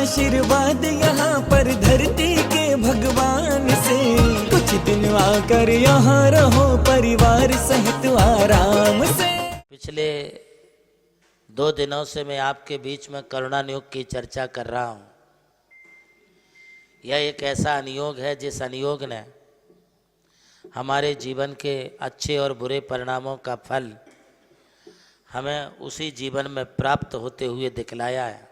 आशीर्वाद यहाँ पर धरती के भगवान से। कुछ दिन आकर यहाँ रहो परिवार सहित आराम से। पिछले 2 दिनों से मैं आपके बीच में करुणा नियोग की चर्चा कर रहा हूँ। यह एक ऐसा अनुयोग है जिस अनुयोग ने हमारे जीवन के अच्छे और बुरे परिणामों का फल हमें उसी जीवन में प्राप्त होते हुए दिखलाया है।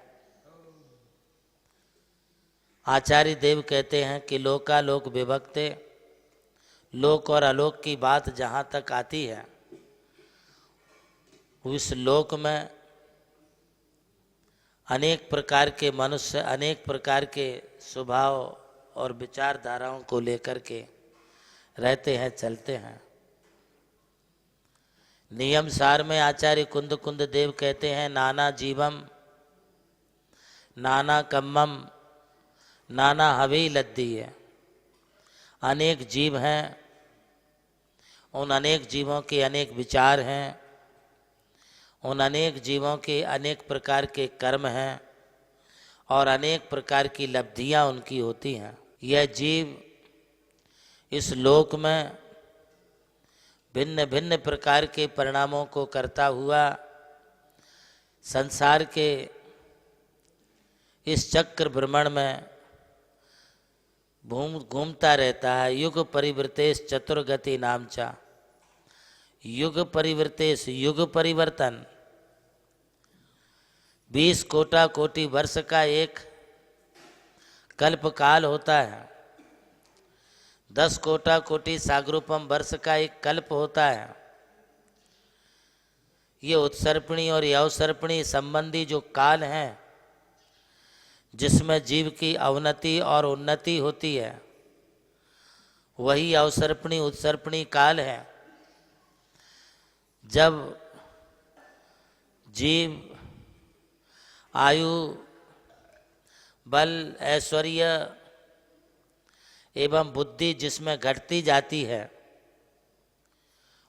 आचार्य देव कहते हैं कि लोकालोक विभक्ते, लोक और आलोक की बात जहाँ तक आती है, उस लोक में अनेक प्रकार के मनुष्य अनेक प्रकार के स्वभाव और विचारधाराओं को लेकर के रहते हैं, चलते हैं। नियम सार में आचार्य कुंद कुंद देव कहते हैं, नाना जीवम नाना कम्मम नाना हवे लद्दी है। अनेक जीव हैं, उन अनेक जीवों के अनेक विचार हैं, उन अनेक जीवों के अनेक प्रकार के कर्म हैं और अनेक प्रकार की लब्धियां उनकी होती हैं। यह जीव इस लोक में भिन्न भिन्न प्रकार के परिणामों को करता हुआ संसार के इस चक्र भ्रमण में घूमता रहता है। युग परिवृतेश चतुर्गति नामचा, युग परिवृतेश युग परिवर्तन। 20 कोटा कोटि वर्ष का एक कल्प काल होता है, 10 कोटा कोटि सागरूपम वर्ष का एक कल्प होता है। ये उत्सर्पणी और अवसर्पणी संबंधी जो काल हैं, जिसमें जीव की अवनति और उन्नति होती है, वही अवसर्पणी उत्सर्पणी काल है। जब जीव आयु बल ऐश्वर्य एवं बुद्धि जिसमें घटती जाती है,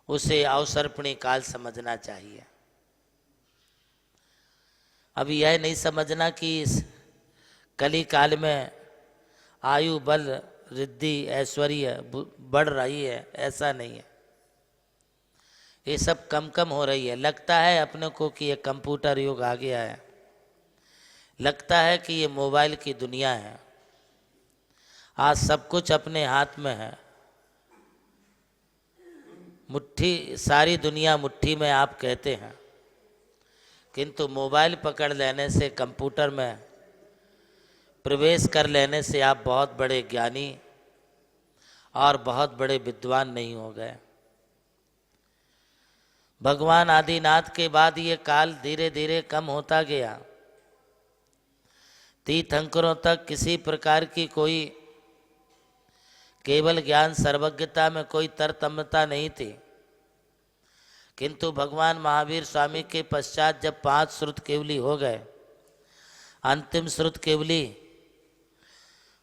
उसे अवसर्पणी काल समझना चाहिए। अभी यह नहीं समझना कि इस कली काल में आयु बल रिद्धि ऐश्वर्य बढ़ रही है, ऐसा नहीं है। ये सब कम कम हो रही है। लगता है अपने को कि ये कंप्यूटर युग आ गया है, लगता है कि ये मोबाइल की दुनिया है। आज सब कुछ अपने हाथ में है, मुट्ठी, सारी दुनिया मुट्ठी में आप कहते हैं, किंतु मोबाइल पकड़ लेने से, कंप्यूटर में प्रवेश कर लेने से आप बहुत बड़े ज्ञानी और बहुत बड़े विद्वान नहीं हो गए। भगवान आदिनाथ के बाद ये काल धीरे धीरे कम होता गया। तीर्थंकरों तक किसी प्रकार की कोई केवल ज्ञान सर्वज्ञता में कोई तरतम्यता नहीं थी, किंतु भगवान महावीर स्वामी के पश्चात जब 5 श्रुत केवली हो गए, अंतिम श्रुत केवली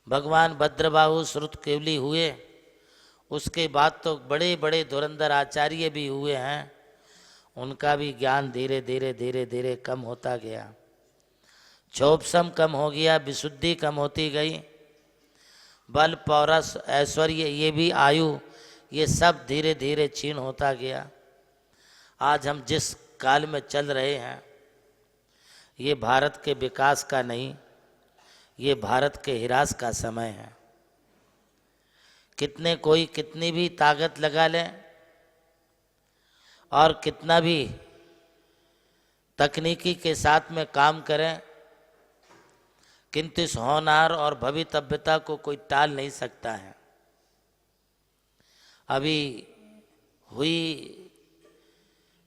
भगवान भद्रबाहु श्रुत केवली हुए, उसके बाद तो बड़े बड़े धुरंधर आचार्य भी हुए हैं। उनका भी ज्ञान धीरे धीरे धीरे धीरे कम होता गया, क्षोभसम कम हो गया, विशुद्धि कम होती गई, बल पौरस ऐश्वर्य ये भी आयु ये सब धीरे धीरे क्षीण होता गया। आज हम जिस काल में चल रहे हैं, ये भारत के विकास का नहीं, ये भारत के हिरास का समय है। कितने कोई कितनी भी ताकत लगा लें और कितना भी तकनीकी के साथ में काम करें, किंतु इस होनहार और भवितव्यता को कोई टाल नहीं सकता है। अभी हुई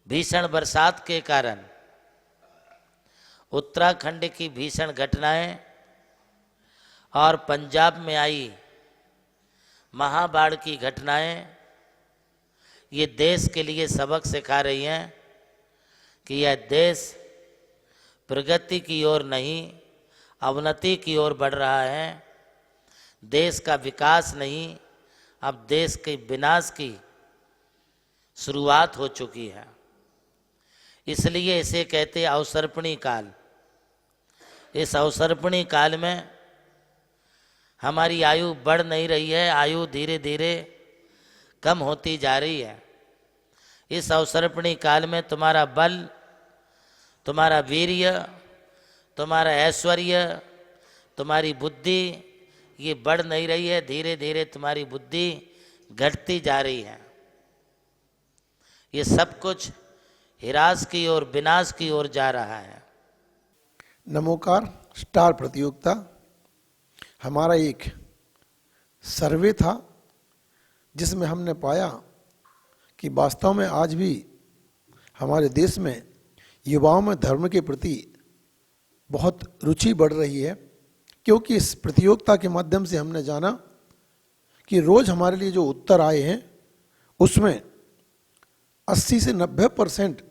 भीषण बरसात के कारण उत्तराखंड की भीषण घटनाएं और पंजाब में आई महाबाढ़ की घटनाएं, ये देश के लिए सबक सिखा रही हैं कि यह देश प्रगति की ओर नहीं, अवनति की ओर बढ़ रहा है। देश का विकास नहीं, अब देश के विनाश की शुरुआत हो चुकी है। इसलिए इसे कहते अवसर्पणी काल। इस अवसर्पणी काल में हमारी आयु बढ़ नहीं रही है, आयु धीरे धीरे कम होती जा रही है। इस अवसर्पणी काल में तुम्हारा बल, तुम्हारा वीर्य, तुम्हारा ऐश्वर्य, तुम्हारी बुद्धि ये बढ़ नहीं रही है, धीरे धीरे तुम्हारी बुद्धि घटती जा रही है। ये सब कुछ हिरास की ओर, विनाश की ओर जा रहा है। नमोकार स्टार प्रतियोगिता हमारा एक सर्वे था जिसमें हमने पाया कि वास्तव में आज भी हमारे देश में युवाओं में धर्म के प्रति बहुत रुचि बढ़ रही है, क्योंकि इस प्रतियोगिता के माध्यम से हमने जाना कि रोज हमारे लिए जो उत्तर आए हैं उसमें 80 से 90%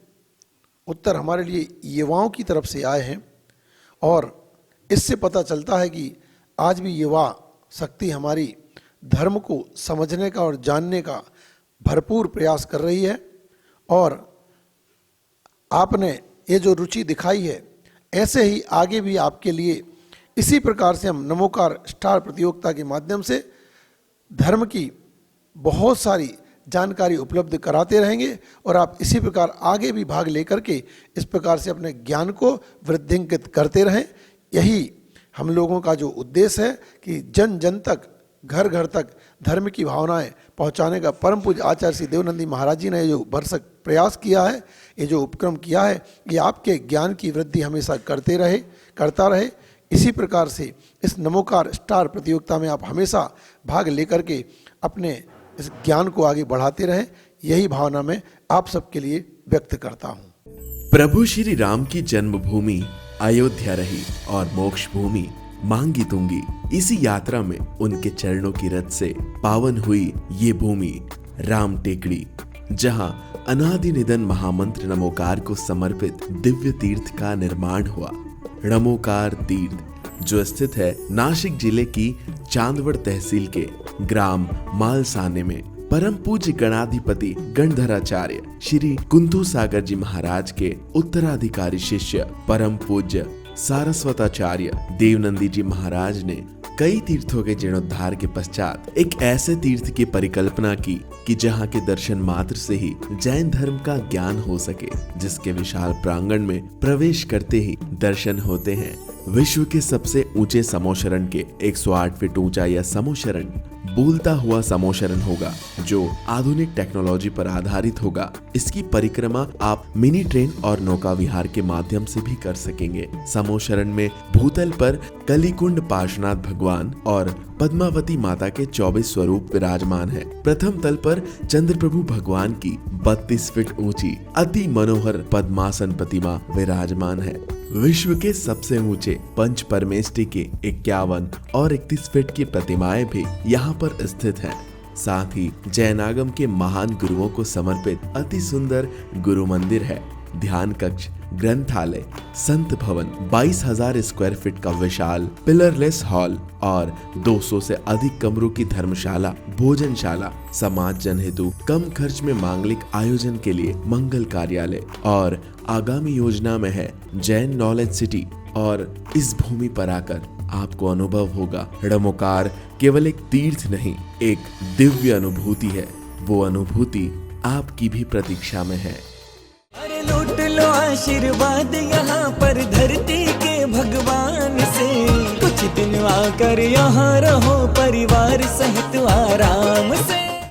उत्तर हमारे लिए युवाओं की तरफ से आए हैं। और इससे पता चलता है कि आज भी युवा शक्ति हमारी धर्म को समझने का और जानने का भरपूर प्रयास कर रही है। और आपने ये जो रुचि दिखाई है, ऐसे ही आगे भी आपके लिए इसी प्रकार से हम नमोकार स्टार प्रतियोगिता के माध्यम से धर्म की बहुत सारी जानकारी उपलब्ध कराते रहेंगे और आप इसी प्रकार आगे भी भाग लेकर के इस प्रकार से अपने ज्ञान को वृद्धिंकित करते रहें। यही हम लोगों का जो उद्देश्य है कि जन जन तक, घर घर तक धर्म की भावनाएं पहुंचाने का परम पूज्य आचार्य श्री देवनंदी महाराज जी ने जो भरसक प्रयास किया है, ये जो उपक्रम किया है, ये आपके ज्ञान की वृद्धि हमेशा करता रहे। इसी प्रकार से इस नमोकार स्टार प्रतियोगिता में आप हमेशा भाग लेकर के अपने इस ज्ञान को आगे बढ़ाते रहें, यही भावना मैं आप सबके लिए व्यक्त करता हूँ। प्रभु श्री राम की जन्मभूमि अयोध्या रही और मोक्ष भूमि मांगी तुंगी। इसी यात्रा में उनके चरणों की रथ से पावन हुई ये भूमि राम टेकड़ी, जहां अनादि निधन महामंत्र नमोकार को समर्पित दिव्य तीर्थ का निर्माण हुआ। नमोकार तीर्थ जो स्थित है नासिक जिले की चांदवड़ तहसील के ग्राम मालसाने में, परम पूज्य गणाधिपति गणधराचार्य श्री कुंतु सागर जी महाराज के उत्तराधिकारी शिष्य परम पूज्य सारस्वताचार्य देवनंदी जी महाराज ने कई तीर्थों के जीर्णोद्धार के पश्चात एक ऐसे तीर्थ की परिकल्पना की कि जहां के दर्शन मात्र से ही जैन धर्म का ज्ञान हो सके, जिसके विशाल प्रांगण में प्रवेश करते ही दर्शन होते हैं विश्व के सबसे ऊंचे समोशरण के 108 फीट ऊंचा यह समोशरण बोलता हुआ समोशरण होगा, जो आधुनिक टेक्नोलॉजी पर आधारित होगा। इसकी परिक्रमा आप मिनी ट्रेन और नौका विहार के माध्यम से भी कर सकेंगे। समोशरण में भूतल पर कलिकुंड पार्श्वनाथ भगवान और पद्मावती माता के 24 स्वरूप विराजमान है। प्रथम तल पर चंद्र प्रभु भगवान की 32 फीट ऊंची अति मनोहर पद्मासन प्रतिमा विराजमान है। विश्व के सबसे ऊंचे पंच परमेष्टि के 51 और 31 फीट की प्रतिमाएं भी यहाँ पर स्थित हैं। साथ ही जैनागम के महान गुरुओं को समर्पित अति सुंदर गुरु मंदिर है। ध्यान कक्ष, ग्रंथालय, संत भवन, 22,000 स्क्वायर फीट का विशाल पिलरलेस हॉल और 200 से अधिक कमरों की धर्मशाला, भोजनशाला, समाज जन हेतु कम खर्च में मांगलिक आयोजन के लिए मंगल कार्यालय और आगामी योजना में है जैन नॉलेज सिटी। और इस भूमि पर आकर आपको अनुभव होगा नमोकार केवल एक तीर्थ नहीं, एक दिव्य अनुभूति है। वो अनुभूति आपकी भी प्रतीक्षा में है। अरे लूट लो आशीर्वाद यहाँ पर धरती के भगवान से, कुछ दिन आकर यहाँ रहो परिवार सहित आराम